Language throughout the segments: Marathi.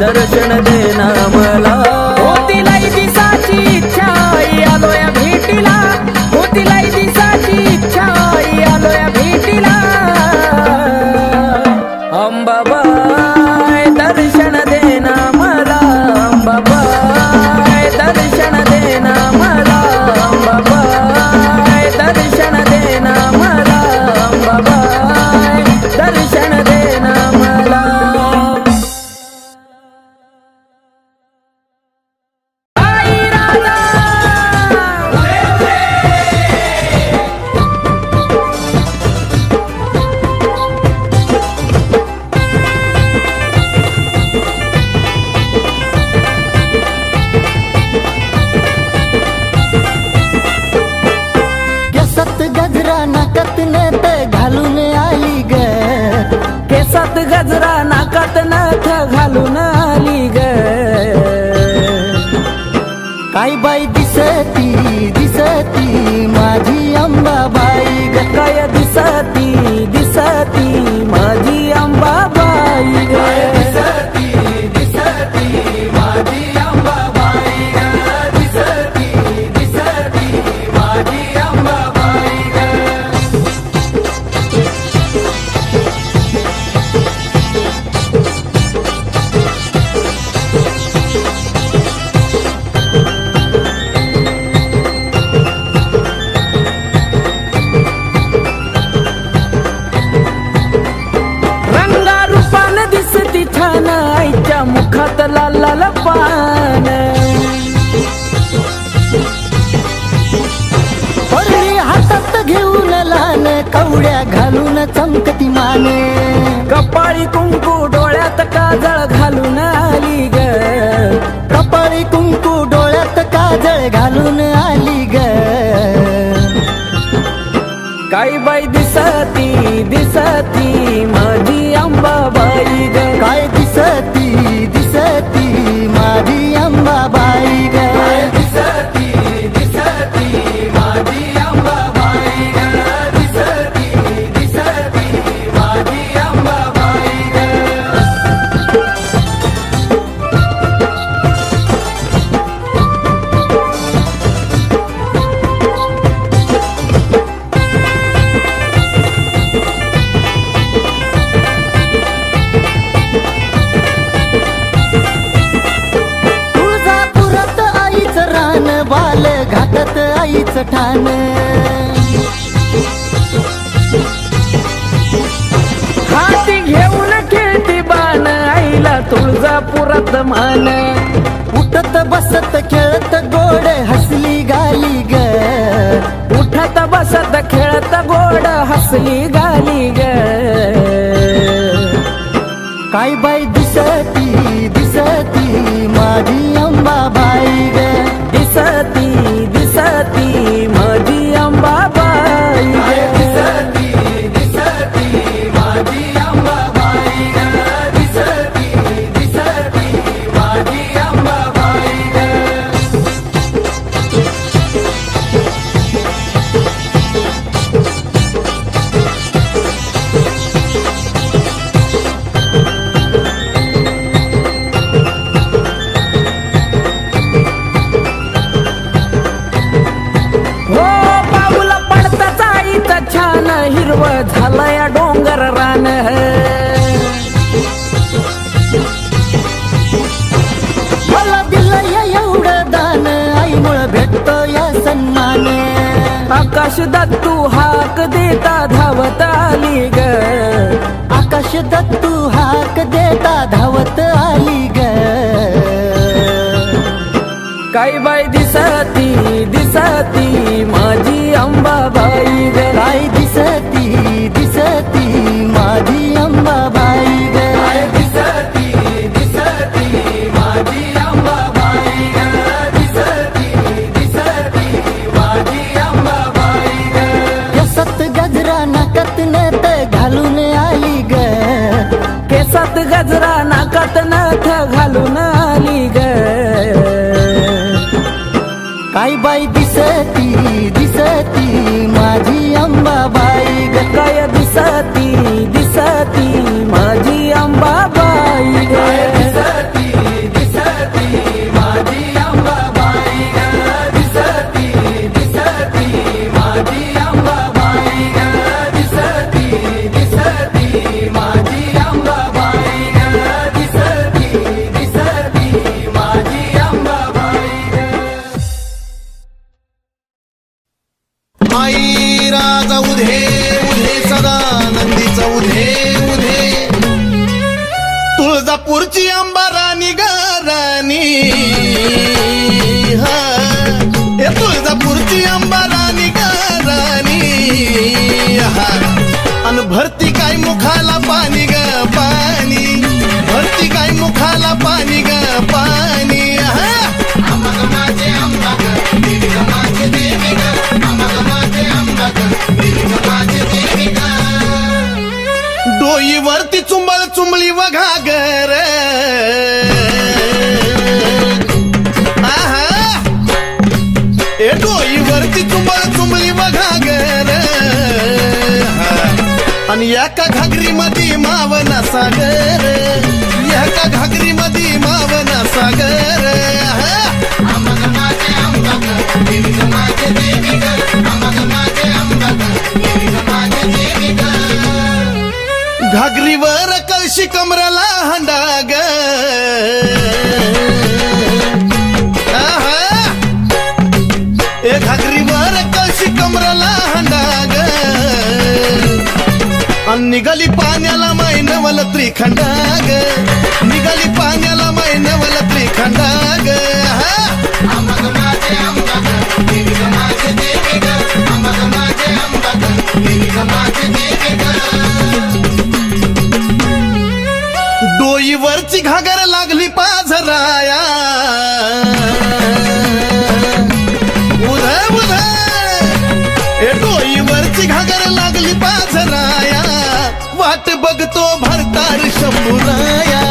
दर्शन देना मला. होतीलाई दिसाची इच्छा आलोय भेटीला, होतीलाई दिसाची इच्छा आलोय भेटीला. अंबाबाई दर्शन देना मला, अंबाबाई दर्शन देना मला, अंबाबाई दर्शन देना मला, अंबाबाई दर्शन देना मला. आई राजा केसात गजरा नाकात नथ घालून आली ग, केसात गजरा नाकात नथ घालून आली ग. काय बाई दिसती दिसती माझी अंबाबाई ग. काय दिसती दिसती माझी अंबाबाई ग. रंगारूपान दिसती छान आईच्या मुखात लाल लाल पान. परळी हातात घेऊन लहान कवड्या घालून चमकती माने. कपाळी कुंकू डोळ्यात काजळ घालून आली ग. कपाळी कुंकू डोळ्यात काजळ घालून आली ग. काय बाई दिसती दिसती माझी अंबाबाई ग. काय दिसती दिसती माझी अंबाबाई ग. तुळजापुरात आईचं रान, बाल घाटात आईचं ठाण. हाती घेऊन खेळती बाण आईला तुळजापुरात मान. उठत बसत खेळत गोड हसली गाली ग. उठत बसत खेळत गोड हसली गाली ग. काय बाई दिसती दिसती माझी अंबाबाई ग. दिसती दिसती माझी अंबाबाई ग. हो पाऊल पडताच आईचं छान हिरव झालंय डोंगर रान. मला दिलं एवढं दान, आईमुळं भेटतो या सन्मान. आकाश दत्तू हाक देता धावत आली ग. आकाश दत्तू हाक देता धावत आली ग. काय बाई दिसती दिसती माझी अंबाबाई ग. काय दिसती दिसती माझी अंबाबाई ग. केसात गजरा नाकात नथ घालून आली ग. केसात गजरा नाकात नथ घालून आली ग. काय बाई दिसती दिसती माझी अंबाबाई ग. काय दिसती दिसती माझी अंबाबाई ग. अंबाराणी गाराणी हा ए तुळजापूरची अंबाराणी गाराणी हा अन भरती काय मुखाला पाणी ग पाणी भरती काय मुखाला पाणी ग पाणी हा अंबाग माझे अंबाग देवी ग माझे देवी ग अंबाग माझे अंबाग देवी ग माझे देवी ग डोईवरती चुंबळ चुंबळी वघागर आहा ए डोईवरती चुंबळ चुंबळी वघागर आणि एका घागरी मध्ये मावना सागर एका घागरी मध्ये मावना सागर अंबाग माझे अंबाग देवी ग माझे देवी ग अंबाग माझे अंबाग देवी ग माझे देवी ग घागरीवर कळशी कमराला हंडाग ए घागरीवर कळशी कमराला हंडाग अन निघाली पाण्याला मैनवल त्रिखंडाग निघाली पाण्याला मैनवल त्रिखंडाग अंबाग माझे अंबाग देवी ग माझे देवी ग अंबाग माझे अंबाग देवी ग माझे देवी ग डोईवरची घागर लागली पाझराया उध उध ए डोईवरची घागर लागली पाझराया वाट बघतो भरतार शंभूराया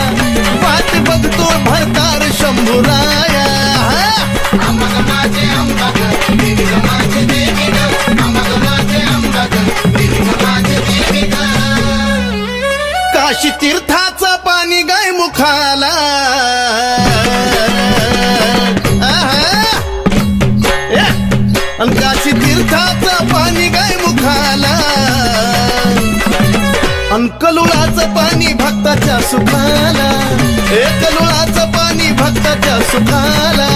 वाट बघतो भरतार शंभूराया अंबाग माझे अंबाग देवी ग माझे देवी ग अंबाग माझे अंबाग देवी ग माझे देवी ग काशी तीर्थाचं पाणी गाय मुखाला अन काशी तीर्थाचं पाणी गाय मुखाला अन कलुळाचं पाणी भक्ताच्या सुखाला हे कलुळाचं पाणी भक्ताच्या सुखाला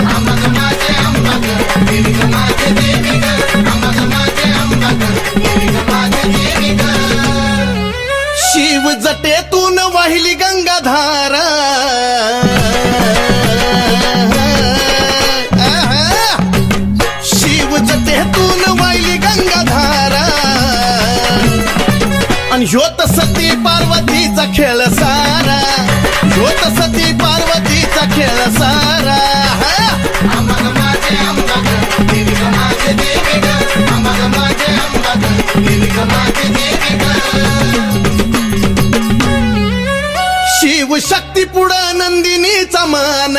अंबाग माझे अंबाग देवी ग माझे देवी ग अंबाग माझे अंबाग देवी ग माझे देवी ग शिव जटेतून वाहिली गंगाधारा शिव जटेतून वाहिली गंगाधारा आणि ह्योत सती पार्वतीचा खेळ सारा ह्योत सती पार्वतीचा खेळ सारा अंबाग माझे अंबाग देवी ग माझे देवी ग अंबाग माझे अंबाग देवी ग माझे देवी ग शिव शक्ती पुढं नंदिनीचा मान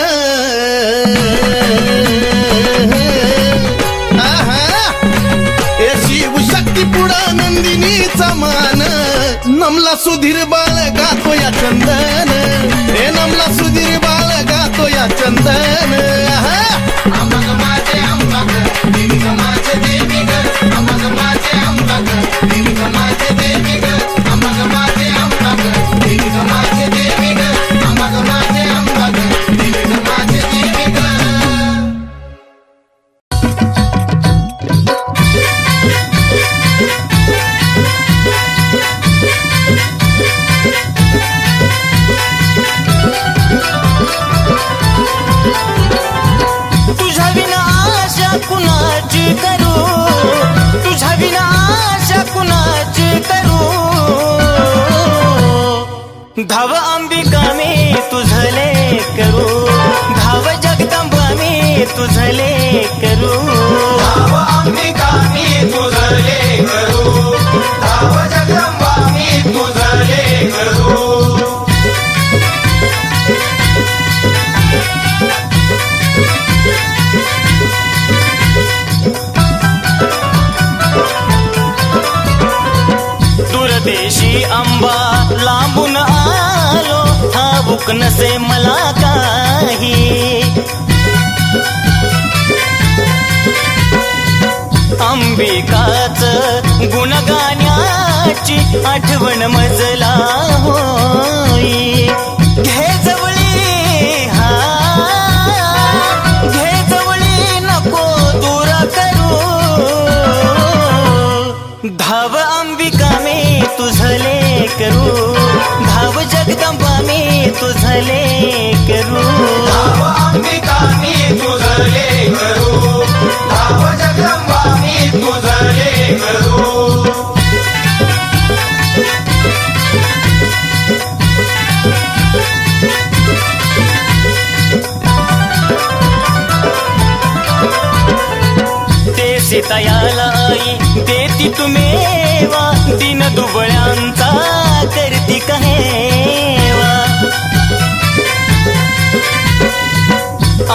ए शिव शक्ती पुढं नंदिनीचा मान नमला सुधीर बाळ गातो या चंदन हे नमला सुधीर बाळ गातो या चंदन अंबाग माझे अंबाग देवी ग माझे देवी ग अंबाग माझे अंबाग देवी ग माझे देवी ग अंबाग माझे अंबाग देवी ग माझे देवी ग अंबाग माझे अंबाग देवी ग माझे देवी ग तुझ्या विना आशा कुणाची करू तुझ्या विना आशा कुणाची करू धाव अंबिका मी तुझले करू धाव जगदंबा मी तुझले करू धाव अंबिका मी तुझले करू धाव जगदंबा मी तुझले करू दूरदेशी अंबा लांबून आलो ठाऊक नसे मला काही अंबिकाच गुण गाण्याची आठवण मजला होई घे जवळी हा घे जवळी नको दूर करू धाव अंबिका मी तुझले करू धाव जगदंबा मी तुझ तुझले करू धाव अंबिका मी तुझले करू धाव जगदंबा मी तुझले करू सीतायाला आई देती तुम्हेवा दिन दुबळ्यांचा करती कहेवा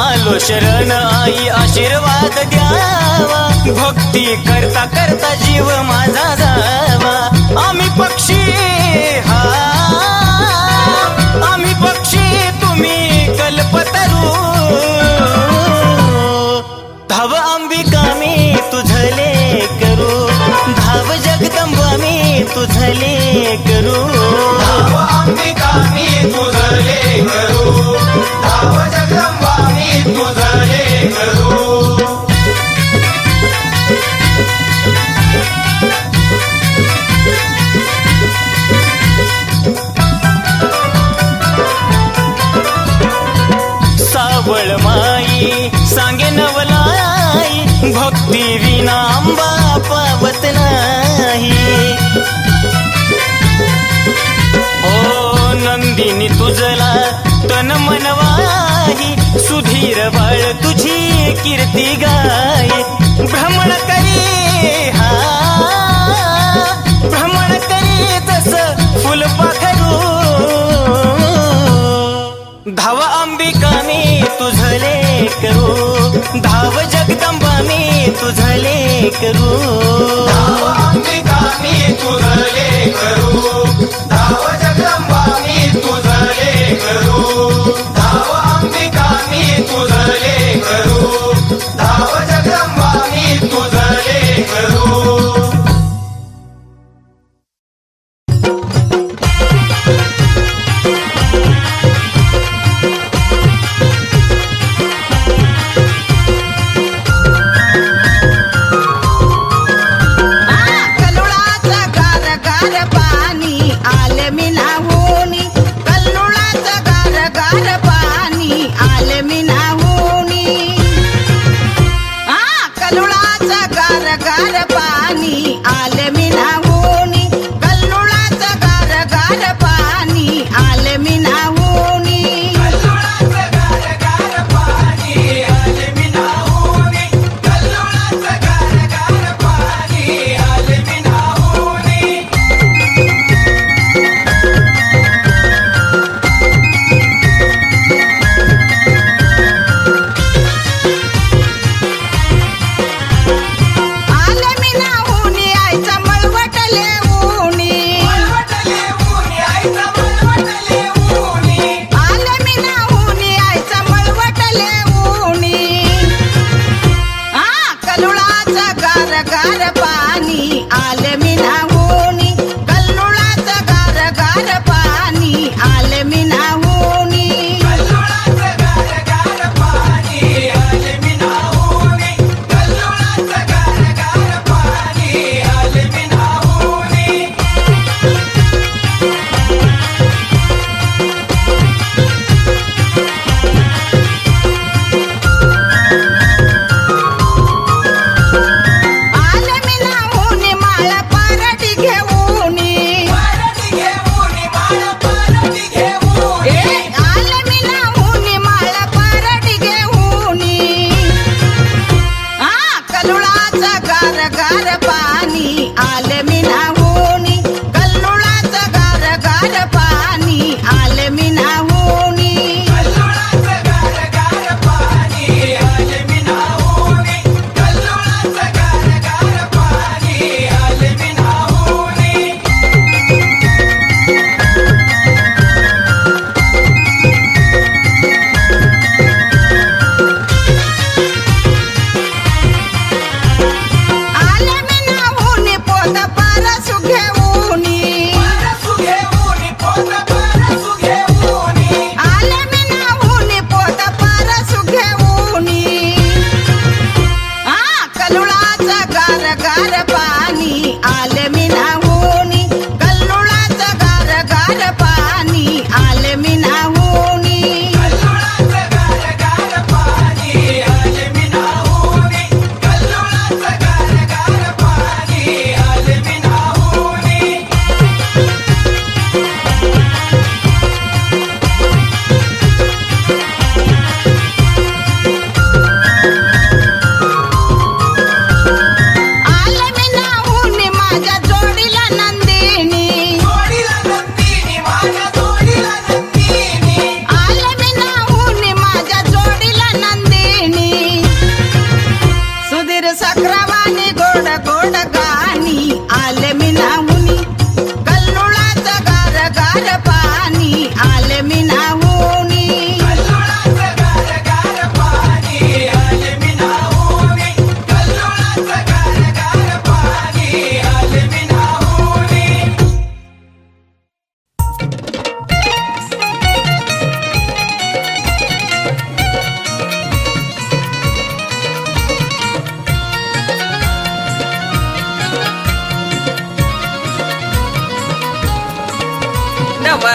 आलो शरण आई आशीर्वाद द्यावा भक्ती करता करता जीव माझा जावा आम्ही पक्षी हा आम्ही पक्षी तुम्ही कल्पतरू धाव अंबिका मी तुझले करू धाव जगदंबा मी तुझले करू धाव अंबिका मी तुझले करू धाव जगदंबा मी तुझले करू सावळ माई सांगे नवलाई भक्ती विना अंबा पावत नाही ओ नंदिनी तुझला तन मनवाही सुधीर बाळ तुझी कीर्ती गाय भ्रमण करी हा भ्रमण करी तस फुलपाखरू धाव अंबिका मी तुझले करू धाव जगदंबा मी तुझले करू धाव अंबिका मी तुझले करू धाव जगदंबा मी तुझले करू धाव अंबिका मी तुझले करू धाव जगदंबा मी तुझले करू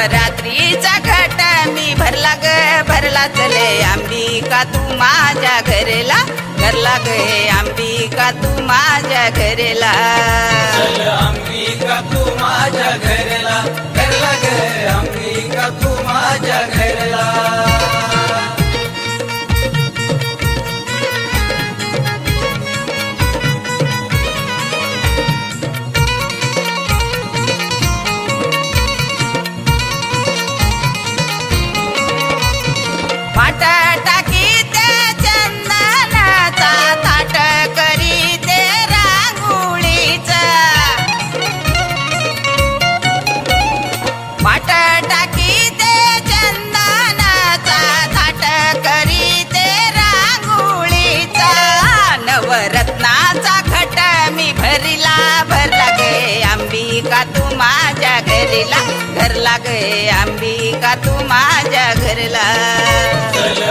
नवरात्रीचा घट मी भरला ग भरला चले अंबिका तू माझ्या घरला घरला ग अंबिका तू माझ्या घरला अंबिका तू माझ्या घरला घरला ग अंबिका तू माझ्या घरला रत्नाचा घट मी भरला भरला गे अंबिका तू माझ्या घरला घरला गे अंबिका तू माझ्या घरला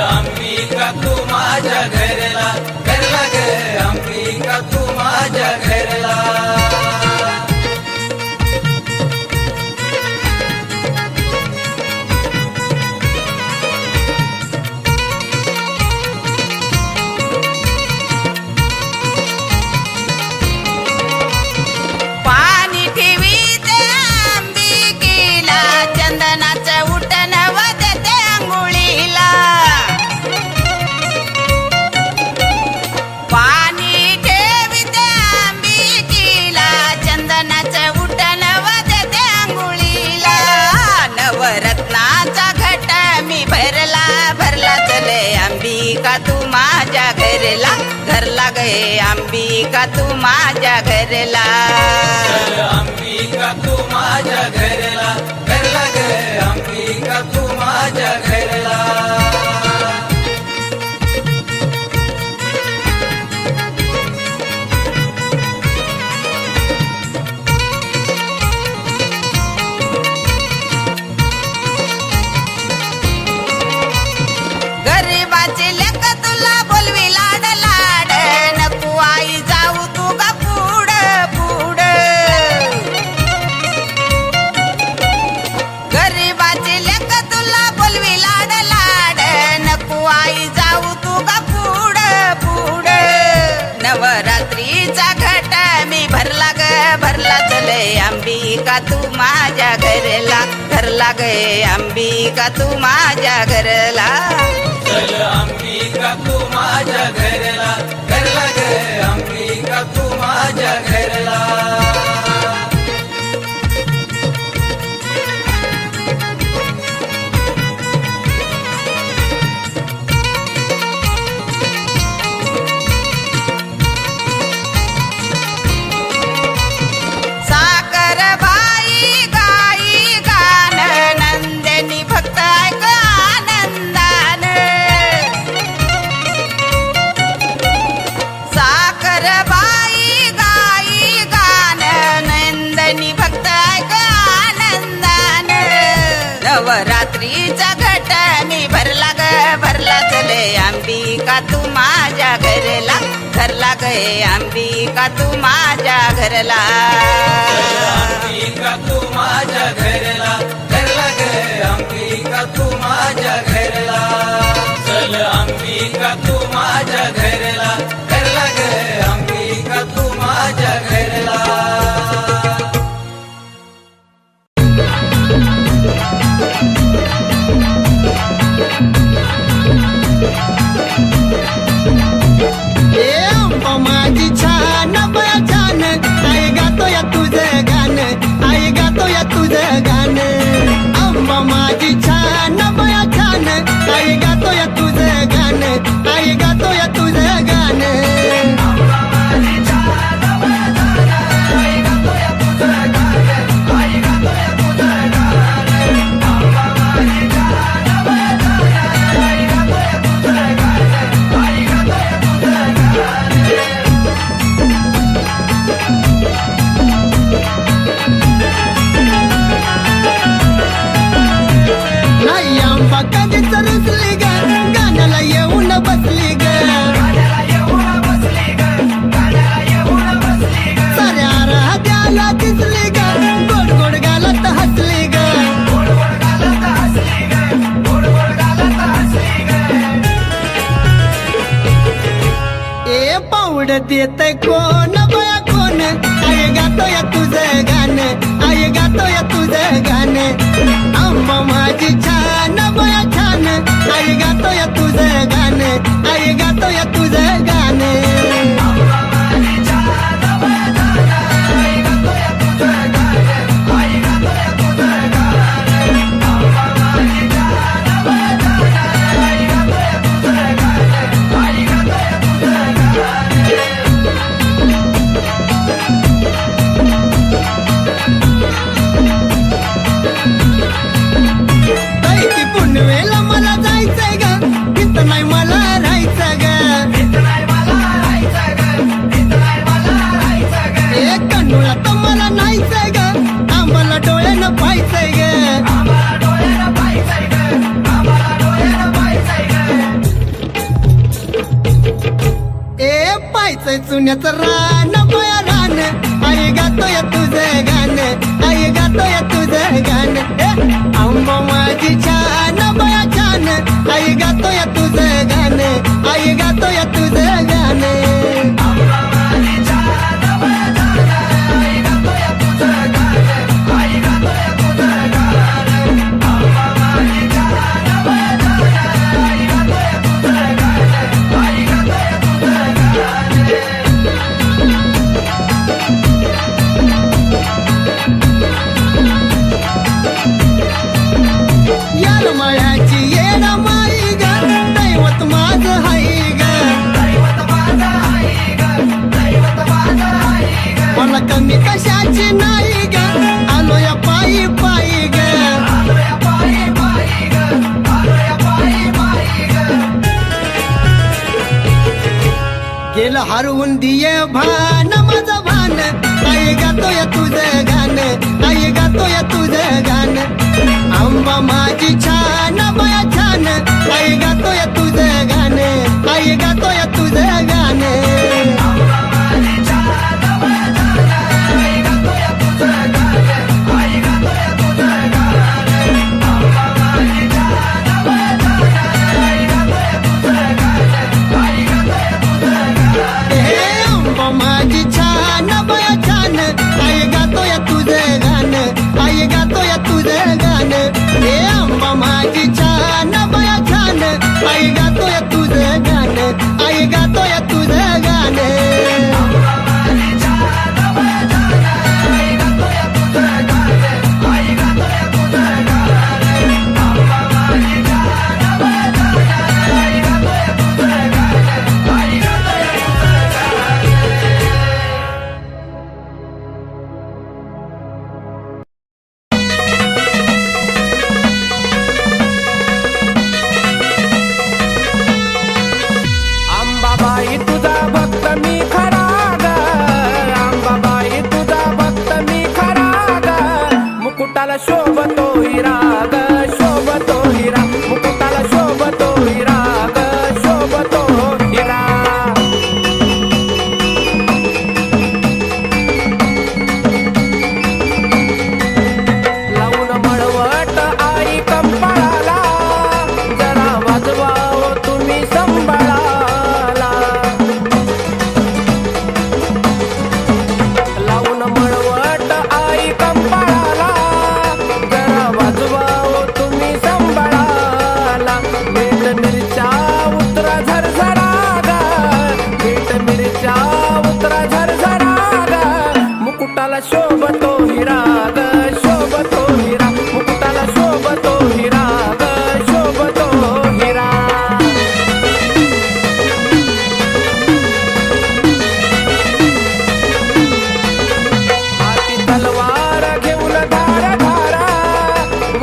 अंबिका तू माझ्या घरला घरला ग अंबिका तू माझ्या घरला अंबिका तू माझ्या घरला घरला गे अंबिका तू माझ्या घरला अंबिका तू माझ्या घरला घरला ग अंबिका तू माझ्या घरला नवरात्रीचा घट मी भरला ग भरला चले अंबिका तू माझ्या घरला घरला गे अंबिका तू माझ्या घरला अंबिका तू माझ्या घरला घरला ग अंबिका तू माझ्या घरला नवरात्रीचा घट मी भरला ग भरला चले अंबिका तू माझ्या घरला घरला गे अंबिका तू माझ्या घरला अंबिका तू माझ्या घरला घरला ग अंबिका तू माझ्या घरला चल अंबिका तू माझ्या घरला घरला ग अंबिका तू माझ्या घरला माझी छान बया छान आई गातो या तुझं गाणं आई गातो या तुझं गाणं गोड देतय कोण बया कोण आई गातोय तुझं गाणं आई गातोय तुझं गाणं आंबा माझी छान बया छान आई गातोय तुझं गाणं आई गातोय तुझं गाणं ती पुनवेला मला जायचंय ग तिथं नाही मला राहायचं ग एक कन्नूला तर मला नाहीचंय ग आम्हाला डोळ्यानं पाहायचंय ग ए पाहायचंय चुन्याचं रान बया रान आई गातोय तुझं गाणं आई गातोय तुझं गाणं आंबा माझी छान बया छान आई गातोय तुझं गाणं आई गातोय तुझं गाणं यार मायाची येड माई ग दैवत माझं हाय ग मला कमी कशाची नाही ग आलो या पायी पायी ग गेलं हरवून दिये भान माझं भान आई गातोय तुझं गाणं आई गातोय तुझं गाणं आंबा माझी छान बया छान आई गातोय तुझं गाणं आई गातोय तुझं गाणं आंबा माझी छान बया छान आई गातोय तुझं गाणं आई गातोय तुझं गाणं हे आंबा माझी छान बया छान आई गातोय तुझं गाणं आई गातोय तुझं गाणं अंबाबाई तुझा भक्त मी खरा ग अंबाबाई तुझा भक्त मी खरा ग मुकुटाला शोभतो हिरा ग शोभतो हिरा मुकुटाला शोभतो हिरा ग शोभतो हिरा लावून मळवट आई कंपाळाला जरा वाजवाव तुम्ही संभाळा लावून मळवट आई कंपाळाला जरा वाजवाव तुम्ही संभाळाला मीठ मिरच्या उतरा झरझरा ग मीठ मिरच्या उतरा झरझरा ग मुकुटाला शोभतो हिरा ग शोभतो हिरा मुकुटाला शोभतो हिरा ग शोभतो हिरा हाती तलवार घेऊन धार धारा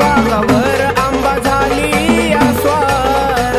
वाघावर आंबा झाली आस्वार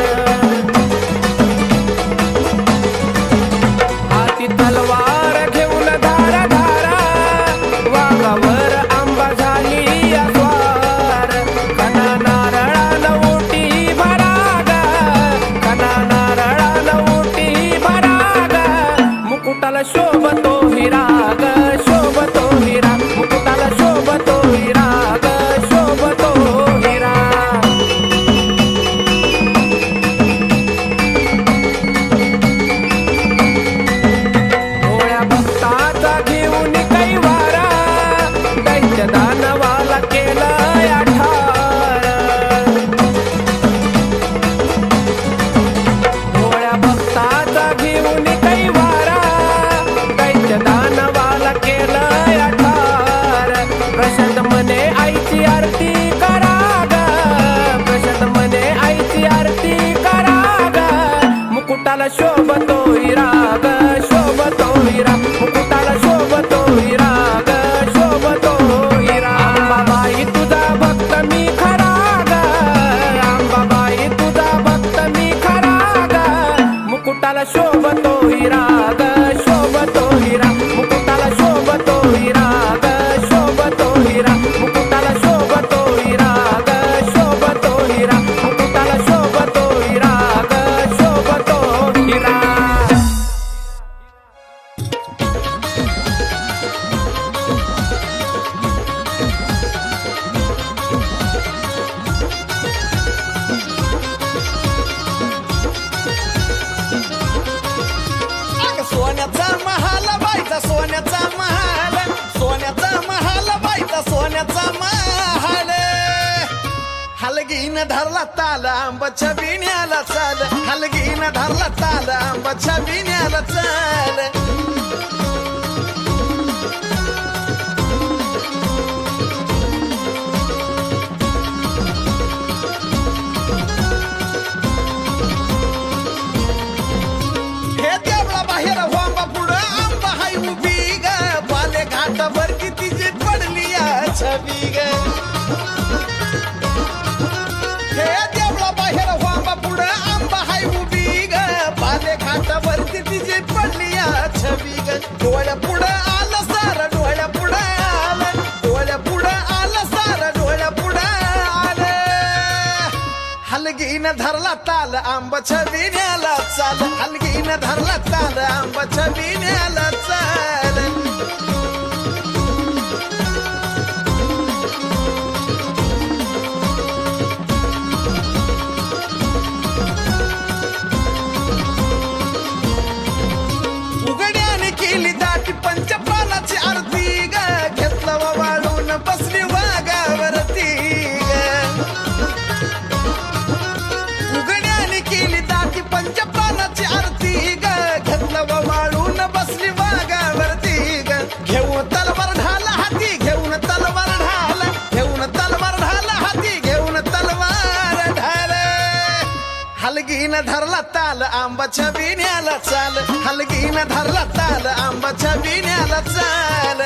मुकुटाला शोभतो हिरा ग शोभतो हिरा मुकुटाला शोभतो हिरा ग शोभतो हिरा अंबाबाई तुझा भक्त मी खरा ग अंबाबाई तुझा भक्त मी खरा ग मुकुटाला शोभतो हिरा ग शोभतो हिरा मुकुटाला शोभतो हिरा ग शोभतो हिरा मुकुटाला शोभतो हिरा ग शोभतो हिरा मुकुटाला शोभतो हिरा ग शोभतो हिरा सोन्याचा महाल बाईचा सोन्याचा महाल सोन्याचा महाल बाईचा सोन्याचा महाल हलगीन धरला ताल आंबाच्या बिण्याला चाल हलगीन धरला ताल आंबाच्या बिण्याला चाल हे देवळा बाहेर वांबा पुढं आंबा हाय उभी ग बाले घाटावर तिची पडली छबी ग हे देवळा बाहेर वांबा पुढं आंबा हाय उभी ग बाले घाटावर तिची पडली छबी ग डोळ्या पुढं आलं सार डोळ्या पुढं आलं डोळ्या पुढं आलं सार डोळ्या पुढं आलं हलगीन धरला ताल आंबाच्या बिण्याला चाल हलगीन धरला ताल आंबाच्या बिण्याला चाल उघड्याने केली दाटी पंचपालाची आरती ग घेतलं वाळून बसली वाघावरती ग उघड्याने केली दाटी पंचपालाची आरती ग घेतलं वाळून बसली वाघावरती ग घेऊन तलवार ढाला हाती घेऊन तलवार ढाला घेऊन तलवार ढाला हाती घेऊन तलवार ढाल हलगीन धरला ताल आंबाच्या बिण्याला चाल हलगीन धरला ताल आंबाच्या बिण्याला चाल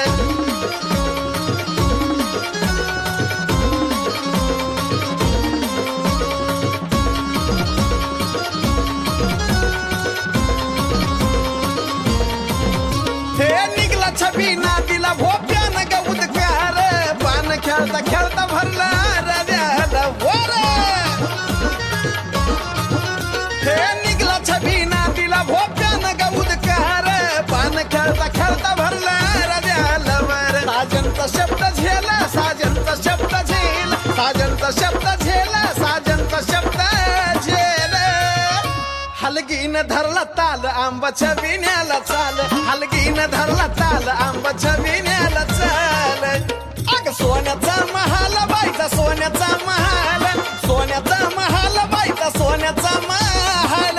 हे निघला छबी नादीला भोप्यानं ग उदकार पान खेळता खेळता भरला रद्याला वर हे निघला छबी नादीला भोप्यानं ग उदकार पान खेळता खेळता भरला रद्याला वर साजनचा शब्द झेला साजनचा शब्द झेल साजनचा शब्द झेला साजनचा शब्द झेल हलगीन धरला ताल आंबाच्या बिण्याला चाल हलगीन धरला ताल आंबाच्या बिण्याला चाल अग सोन्याचा महाल बाईचा सोन्याचा महाल सोन्याचा महाल बाईचा सोन्याचा महाल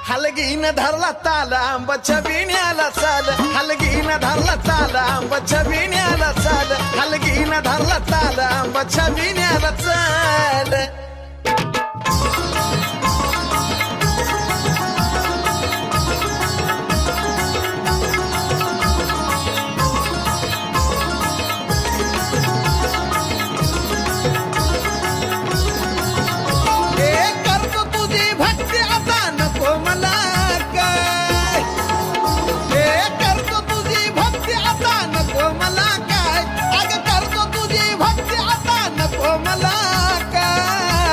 हलगीन धरला ताल आंबाच्या बिण्याला चाल हलगीन धरला ताल आंबाच्या बिण्याला चाल हलगीन धरला ताल आंबाच्या बिण्याला चाल करतो तुझी भक्ती आता नको मला काय हे करतो तुझी भक्ती आता नको मला काय अग करतो तुझी भक्ती आता नको मला काय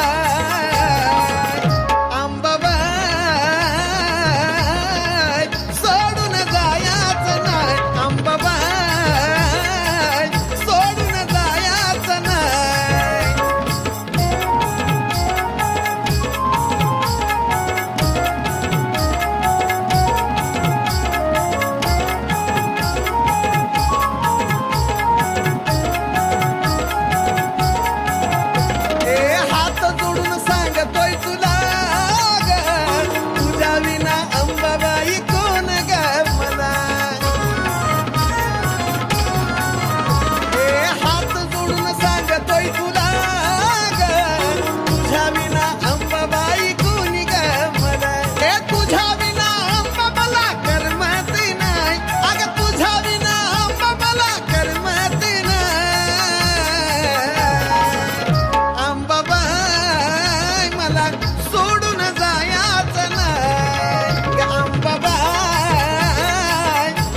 मला सोडून जायाचं नाही ग अंबाबाई,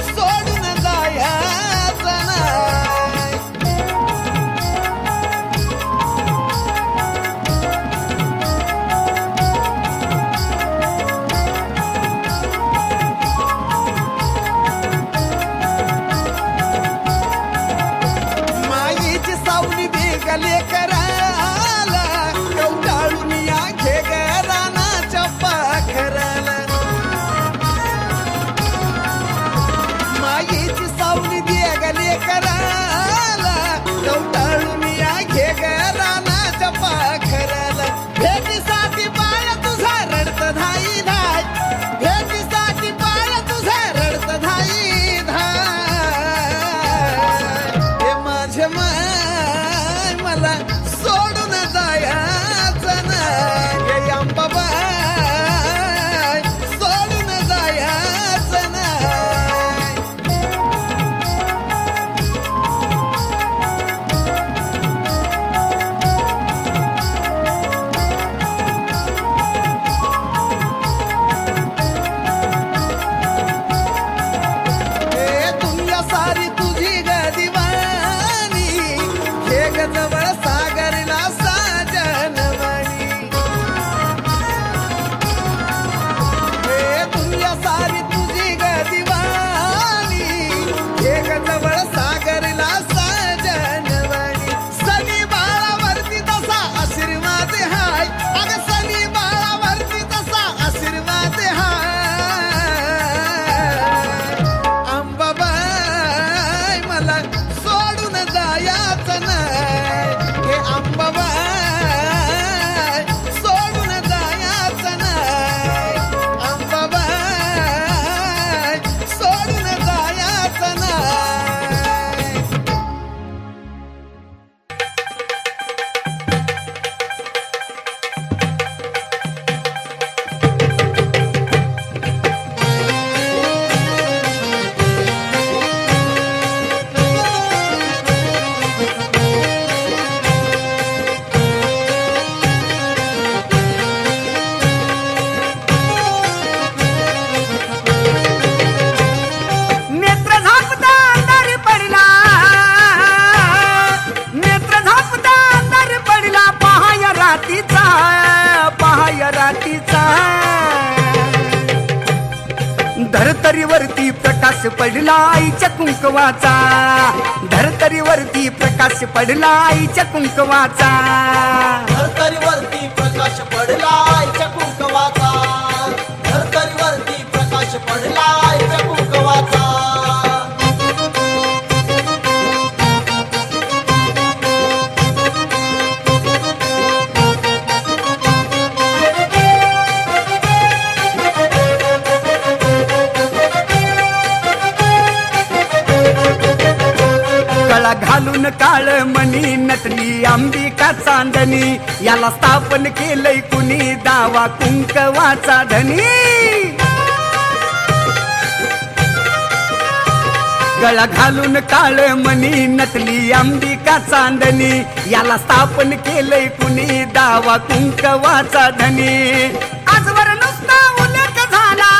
सोडून जायाचं नाही. मायेची सावली बेगले कराला कवटाळून या घे रानाच्या पाखराला. मायेची सावली बेगले कराला कवटाळून या घे रानाच्या पाखराला. भेटीसाठी बाळ तुझा रडत धाई धाय, भेटीसाठी बाळ तुझा रडत धाई धाय. हे माझे माय मला सोडून जायाचं नाही हे अंबाबाई, सोडून जायाचं नाही. हे दुनिया सारी तुझी ग दिवाणी, हे ग जवळ सागरला साजनवाणी. हे दुनिया सारी तुझी ग दिवाणी, हे ग जवळ सागरला साजनवाणी. सनी बाळावरती तसा आशीर्वाद हाय, अग सनी बाळावरती तसा आशीर्वाद हाय. अंबाबाई मला सोडून जायाचं नाही हे अंबाबाई, सोडून जायाचं नाही. अंबाबाई, सोडून जायाचं नाही. नेत्र झापता अंधार पडला, नेत्र झापता अंधार पडला. पहाय रातीचा, पहाय रातीचा. धरतरीवरती प्रकाश पडला आईच्या कुंकवाचा, धरतरीवरती प्रकाश पडला आईच्या कुंकवाचा. धरतरीवरती प्रकाश पडला आईच्या कुंकवाचा, धरतरीवरती प्रकाश पडला आईच्या कुंकवाचा. कळा घालून काळ मणी नटली अंबिका चांदणी. याला स्थापन केलंय कुणी दावा कुंकवाचा धनी. गळा घालून काळ मणी नटली अंबिका चांदणी. याला स्थापन केलंय कुणी दावा कुंकवाचा धनी. आजवर नुसता उल्लेख झाला,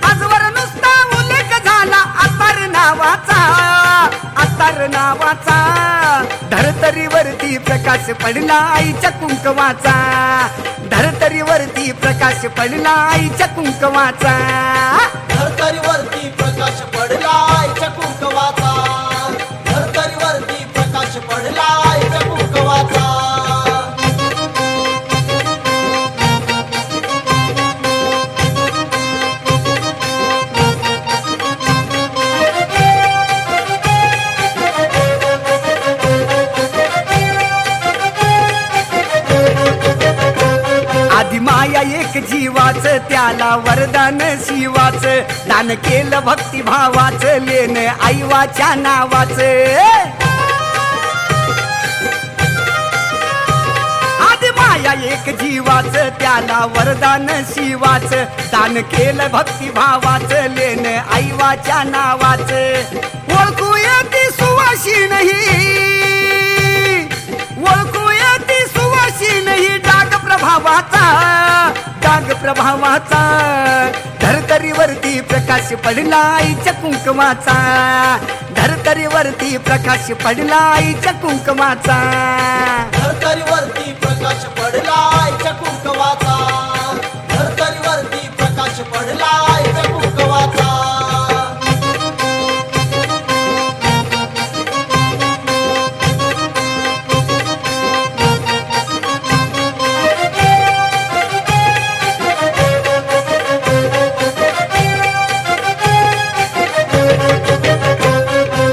आजवर नुसता उल्लेख झाला अतार नावाचा, अतार नावाचा. धरतरीवरती प्रकाश पडला आईच्या कुंकवाचा, धरतरीवरती प्रकाश पडला आईच्या कुंकवाचा. धरतरीवरती प्रकाश पडला आईच्या कुंकवाचा, धरतरीवरती प्रकाश पडला आईच्या कुंकवाचा. आधी माया एक जीवाच, त्याला वरदान शिवाच. दान केलं भक्तिभावाच, लेन आईवाच्या नावाच. आधी माया एक जीवाच, त्याला वरदान शिवाच. दान केलं भक्तिभावाच, लेन आईवाच्या नावाच. ओळखू येती सुवाशी नाही, ओळखू येती सुवाशी नाही. मिळाला भावाचा धरतरीवरती प्रकाश पडला आईच्या कुंकवाचा धरतरीवरती प्रकाश पडला आईच्या कुंकवाचा धरतरीवरती प्रकाश पडला आईच्या कुंकवाचा धरतरीवरती प्रकाश पडला आईच्या कुंकवाचा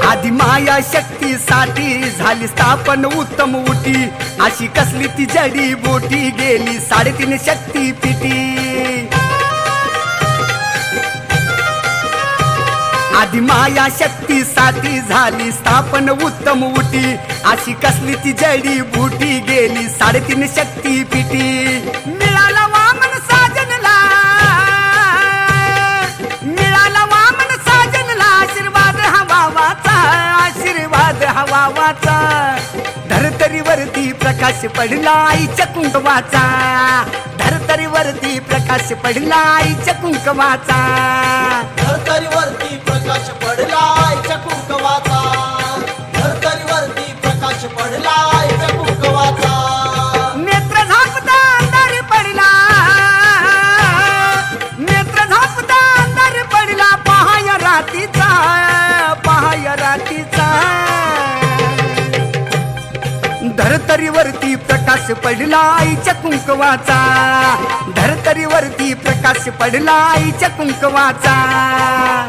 आधी माया शक्तीसाठी झाली स्थापन उत्तम उटी अशी कसली ती जडी बोटी गेली 3.5 शक्ती पिटी आधी माया शक्तीसाठी झाली स्थापन उत्तम उटी अशी कसली ती जडी बुटी गेली 3.5 शक्ती पिटी मिळाला वामन साजनला मिळाला वामन साजनला आशीर्वाद हवा वाचा धरतरीवरती प्रकाश पडला आईच्या कुंकवाचा धरतरीवरती प्रकाश पडला आईच्या कुंकवाचा धरतरीवरती प्रकाश पडला आईच्या कुंकवाचा धरतरीवरती प्रकाश पडला आईच्या कुंकवाचा नेत्र झापता अंधार पडला नेत्र झापता अंधार पडला पहाय रातीचा धरतरीवरती प्रकाश पडला आईच्या कुंकवाचा धरतरीवरती प्रकाश पडला आईच्या कुंकवाचा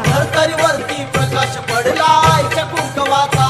धरतरीवरती प्रकाश पडला आईच्या कुंकवाचा